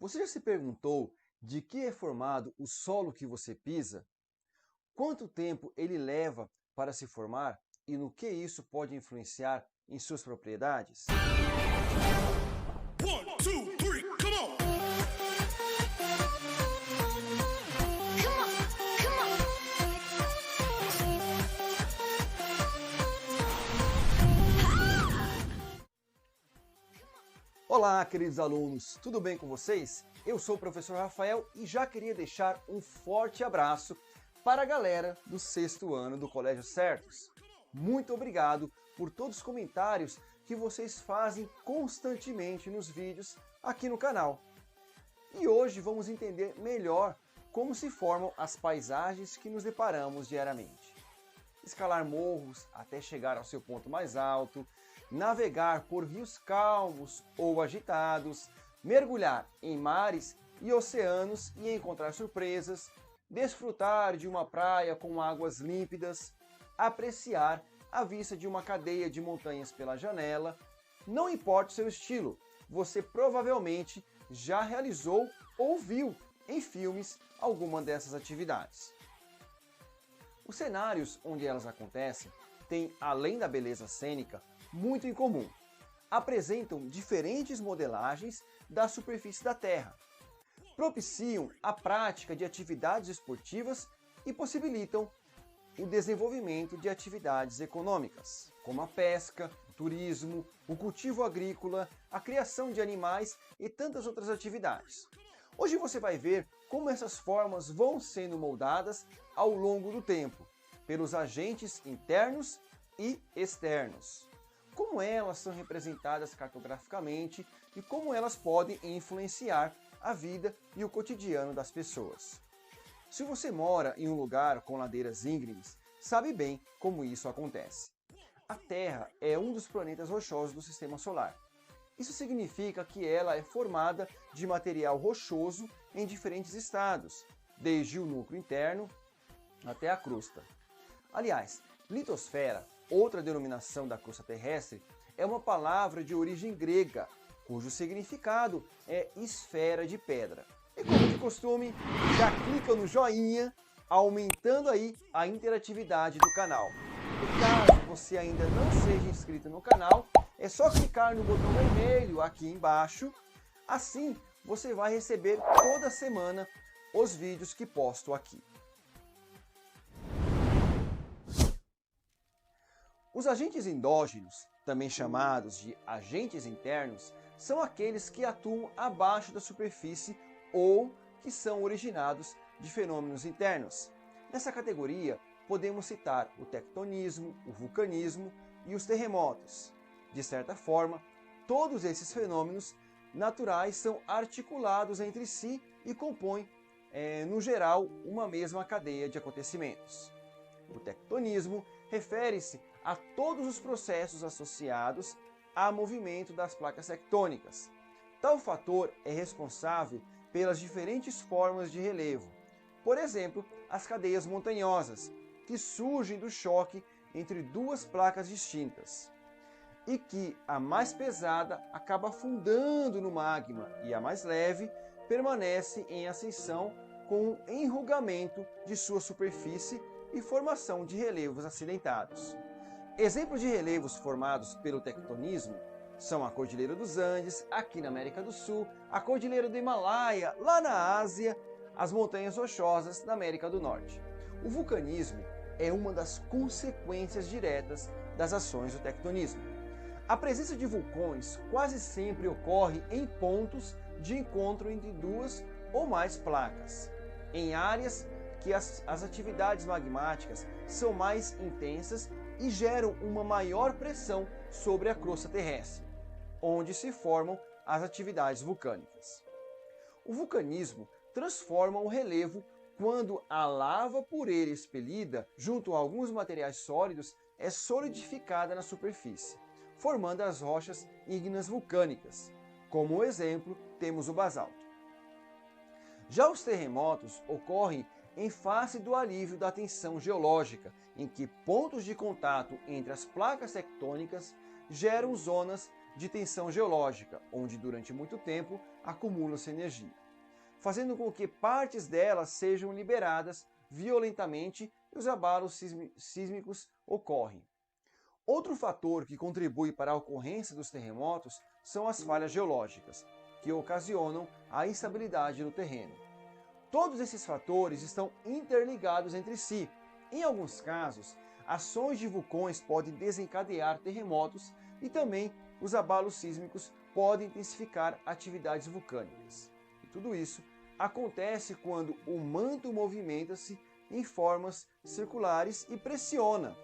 Você já se perguntou de que é formado o solo que você pisa? Quanto tempo ele leva para se formar e no que isso pode influenciar em suas propriedades? One, two, three, come on! Olá, queridos alunos, tudo bem com vocês? Eu sou o professor Rafael e já queria deixar um forte abraço para a galera do 6º ano do Colégio Certos. Muito obrigado por todos os comentários que vocês fazem constantemente nos vídeos aqui no canal. E hoje vamos entender melhor como se formam as paisagens que nos deparamos diariamente. Escalar morros até chegar ao seu ponto mais alto, navegar por rios calmos ou agitados, mergulhar em mares e oceanos e encontrar surpresas, desfrutar de uma praia com águas límpidas, apreciar a vista de uma cadeia de montanhas pela janela. Não importa o seu estilo, você provavelmente já realizou ou viu em filmes alguma dessas atividades. Os cenários onde elas acontecem têm, além da beleza cênica, muito em comum. Apresentam diferentes modelagens da superfície da Terra, propiciam a prática de atividades esportivas e possibilitam o desenvolvimento de atividades econômicas, como a pesca, o turismo, o cultivo agrícola, a criação de animais e tantas outras atividades. Hoje você vai ver como essas formas vão sendo moldadas ao longo do tempo, pelos agentes internos e externos. Como elas são representadas cartograficamente e como elas podem influenciar a vida e o cotidiano das pessoas. Se você mora em um lugar com ladeiras íngremes, sabe bem como isso acontece. A Terra é um dos planetas rochosos do Sistema Solar. Isso significa que ela é formada de material rochoso em diferentes estados, desde o núcleo interno até a crosta. Aliás, litosfera, outra denominação da crosta terrestre, é uma palavra de origem grega, cujo significado é esfera de pedra. E como de costume, já clica no joinha, aumentando aí a interatividade do canal. E caso você ainda não seja inscrito no canal, é só clicar no botão vermelho aqui embaixo. Assim, você vai receber toda semana os vídeos que posto aqui. Os agentes endógenos, também chamados de agentes internos, são aqueles que atuam abaixo da superfície ou que são originados de fenômenos internos. Nessa categoria, podemos citar o tectonismo, o vulcanismo e os terremotos. De certa forma, todos esses fenômenos naturais são articulados entre si e compõem, no geral, uma mesma cadeia de acontecimentos. O tectonismo refere-se a todos os processos associados ao movimento das placas tectônicas. Tal fator é responsável pelas diferentes formas de relevo. Por exemplo, as cadeias montanhosas, que surgem do choque entre duas placas distintas, e que a mais pesada acaba afundando no magma e a mais leve permanece em ascensão com o enrugamento de sua superfície e formação de relevos acidentados. Exemplos de relevos formados pelo tectonismo são a Cordilheira dos Andes, aqui na América do Sul, a Cordilheira do Himalaia, lá na Ásia, as Montanhas Rochosas, na América do Norte. O vulcanismo é uma das consequências diretas das ações do tectonismo. A presença de vulcões quase sempre ocorre em pontos de encontro entre duas ou mais placas, em áreas que as atividades magmáticas são mais intensas e geram uma maior pressão sobre a crosta terrestre, onde se formam as atividades vulcânicas. O vulcanismo transforma o relevo quando a lava por ele expelida, junto a alguns materiais sólidos, é solidificada na superfície, formando as rochas ígneas vulcânicas. Como exemplo, temos o basalto. Já os terremotos ocorrem em face do alívio da tensão geológica, em que pontos de contato entre as placas tectônicas geram zonas de tensão geológica, onde durante muito tempo acumulam-se energia, fazendo com que partes delas sejam liberadas violentamente e os abalos sísmicos ocorrem. Outro fator que contribui para a ocorrência dos terremotos são as falhas geológicas, que ocasionam a instabilidade no terreno. Todos esses fatores estão interligados entre si. Em alguns casos, ações de vulcões podem desencadear terremotos e também os abalos sísmicos podem intensificar atividades vulcânicas. E tudo isso acontece quando o manto movimenta-se em formas circulares e pressiona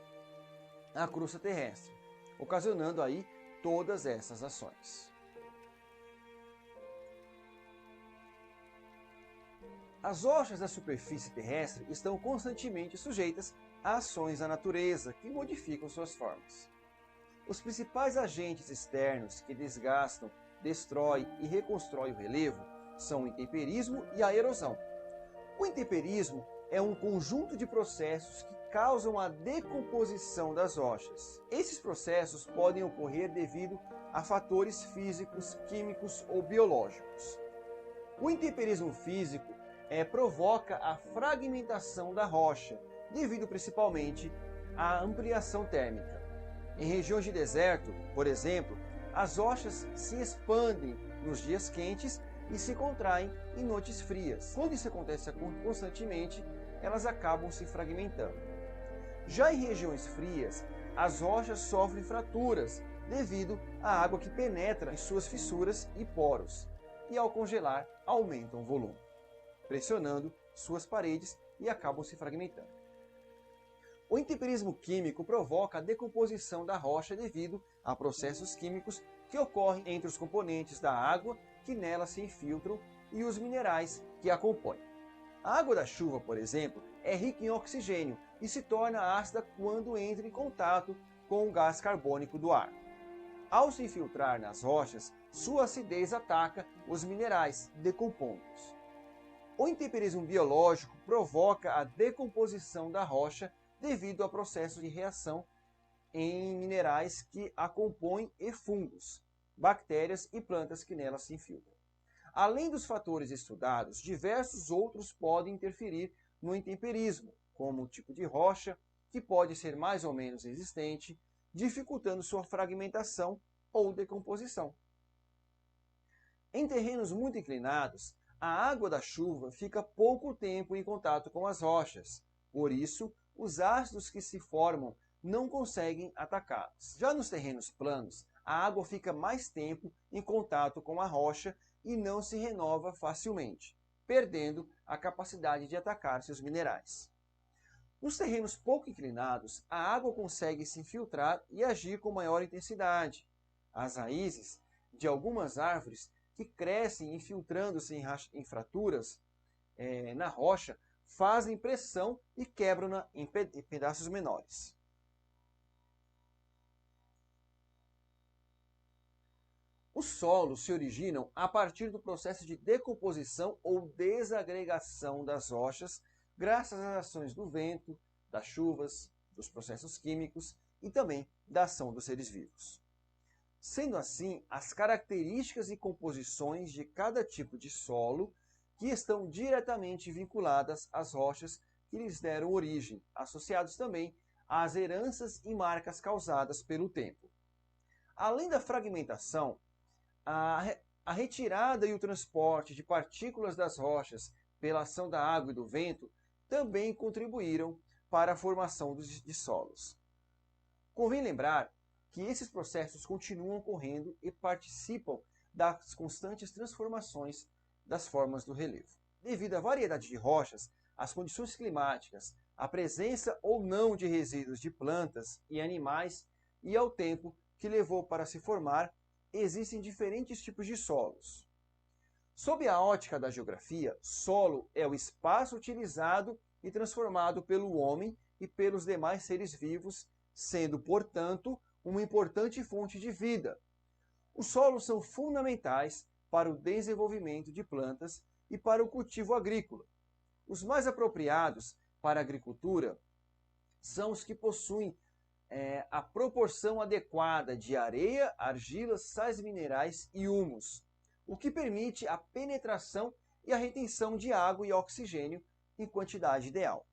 a crosta terrestre, ocasionando aí todas essas ações. As rochas da superfície terrestre estão constantemente sujeitas a ações da natureza que modificam suas formas. Os principais agentes externos que desgastam, destroem e reconstroem o relevo são o intemperismo e a erosão. O intemperismo é um conjunto de processos que causam a decomposição das rochas. Esses processos podem ocorrer devido a fatores físicos, químicos ou biológicos. O intemperismo físico provoca a fragmentação da rocha, devido principalmente à ampliação térmica. Em regiões de deserto, por exemplo, as rochas se expandem nos dias quentes e se contraem em noites frias. Quando isso acontece constantemente, elas acabam se fragmentando. Já em regiões frias, as rochas sofrem fraturas devido à água que penetra em suas fissuras e poros, e ao congelar aumentam o volume, pressionando suas paredes e acabam se fragmentando. O intemperismo químico provoca a decomposição da rocha devido a processos químicos que ocorrem entre os componentes da água que nela se infiltram e os minerais que a compõem. A água da chuva, por exemplo, é rica em oxigênio e se torna ácida quando entra em contato com o gás carbônico do ar. Ao se infiltrar nas rochas, sua acidez ataca os minerais, decompondo-os. O intemperismo biológico provoca a decomposição da rocha devido a processos de reação em minerais que a compõem e fungos, bactérias e plantas que nela se infiltram. Além dos fatores estudados, diversos outros podem interferir no intemperismo, como o tipo de rocha, que pode ser mais ou menos resistente, dificultando sua fragmentação ou decomposição. Em terrenos muito inclinados, a água da chuva fica pouco tempo em contato com as rochas, por isso, os ácidos que se formam não conseguem atacá-los. Já nos terrenos planos, a água fica mais tempo em contato com a rocha e não se renova facilmente, perdendo a capacidade de atacar seus minerais. Nos terrenos pouco inclinados, a água consegue se infiltrar e agir com maior intensidade. As raízes de algumas árvores que crescem infiltrando-se em fraturas na rocha fazem pressão e quebram-na em pedaços menores. Os solos se originam a partir do processo de decomposição ou desagregação das rochas, graças às ações do vento, das chuvas, dos processos químicos e também da ação dos seres vivos. Sendo assim, as características e composições de cada tipo de solo que estão diretamente vinculadas às rochas que lhes deram origem, associados também às heranças e marcas causadas pelo tempo. Além da fragmentação, a retirada e o transporte de partículas das rochas pela ação da água e do vento também contribuíram para a formação de solos. Convém lembrar que esses processos continuam ocorrendo e participam das constantes transformações das formas do relevo. Devido à variedade de rochas, as condições climáticas, a presença ou não de resíduos de plantas e animais e ao tempo que levou para se formar, existem diferentes tipos de solos. Sob a ótica da geografia, solo é o espaço utilizado e transformado pelo homem e pelos demais seres vivos, sendo, portanto, uma importante fonte de vida. Os solos são fundamentais para o desenvolvimento de plantas e para o cultivo agrícola. Os mais apropriados para a agricultura são os que possuem a proporção adequada de areia, argila, sais minerais e humus. o que permite a penetração e a retenção de água e oxigênio em quantidade ideal.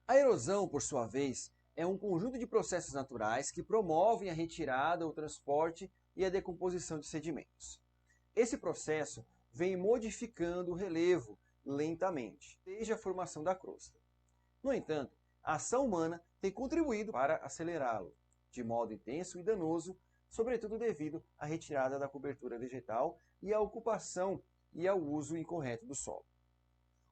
A erosão, por sua vez, é um conjunto de processos naturais que promovem a retirada, o transporte e a decomposição de sedimentos. Esse processo vem modificando o relevo lentamente, desde a formação da crosta. No entanto, a ação humana tem contribuído para acelerá-lo, de modo intenso e danoso, sobretudo devido à retirada da cobertura vegetal e à ocupação e ao uso incorreto do solo.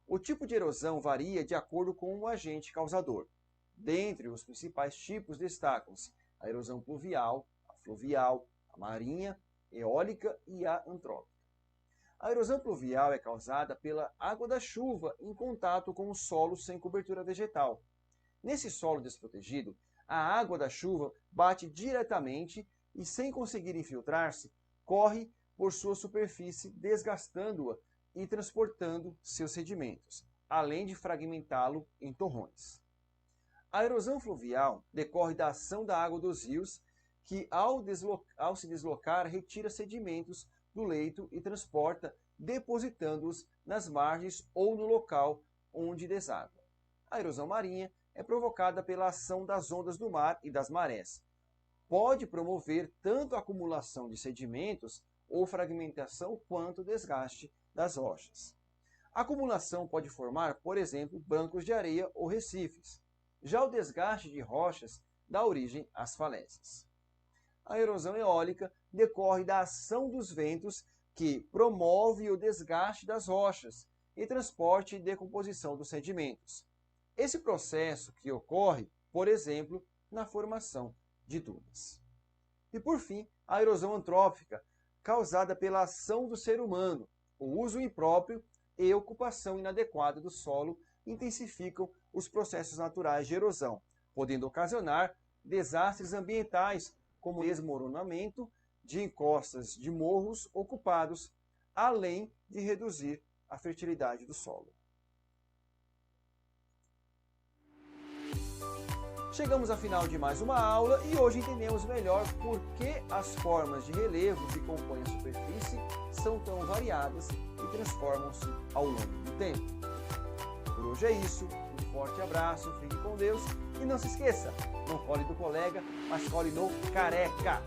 O tipo de erosão varia de acordo com o agente causador. Dentre os principais tipos destacam-se a erosão pluvial, a fluvial, a marinha, eólica e a antrópica. A erosão pluvial é causada pela água da chuva em contato com o solo sem cobertura vegetal. Nesse solo desprotegido, a água da chuva bate diretamente e, sem conseguir infiltrar-se, corre por sua superfície, desgastando-a e transportando seus sedimentos, além de fragmentá-lo em torrões. A erosão fluvial decorre da ação da água dos rios, que, ao se deslocar, retira sedimentos do leito e transporta, depositando-os nas margens ou no local onde deságua. A erosão marinha é provocada pela ação das ondas do mar e das marés. Pode promover tanto a acumulação de sedimentos ou fragmentação quanto o desgaste das rochas. A acumulação pode formar, por exemplo, bancos de areia ou recifes. Já o desgaste de rochas dá origem às falésias. A erosão eólica decorre da ação dos ventos que promove o desgaste das rochas e transporte e decomposição dos sedimentos. Esse processo que ocorre, por exemplo, na formação de dunas. E por fim, a erosão antrópica, causada pela ação do ser humano. O uso impróprio e ocupação inadequada do solo intensificam os processos naturais de erosão, podendo ocasionar desastres ambientais, como desmoronamento de encostas de morros ocupados, além de reduzir a fertilidade do solo. Chegamos ao final de mais uma aula e hoje entendemos melhor por que as formas de relevo que compõem a superfície são tão variadas e transformam-se ao longo do tempo. Por hoje é isso, um forte abraço, fique com Deus e não se esqueça, não cole do colega, mas cole no careca!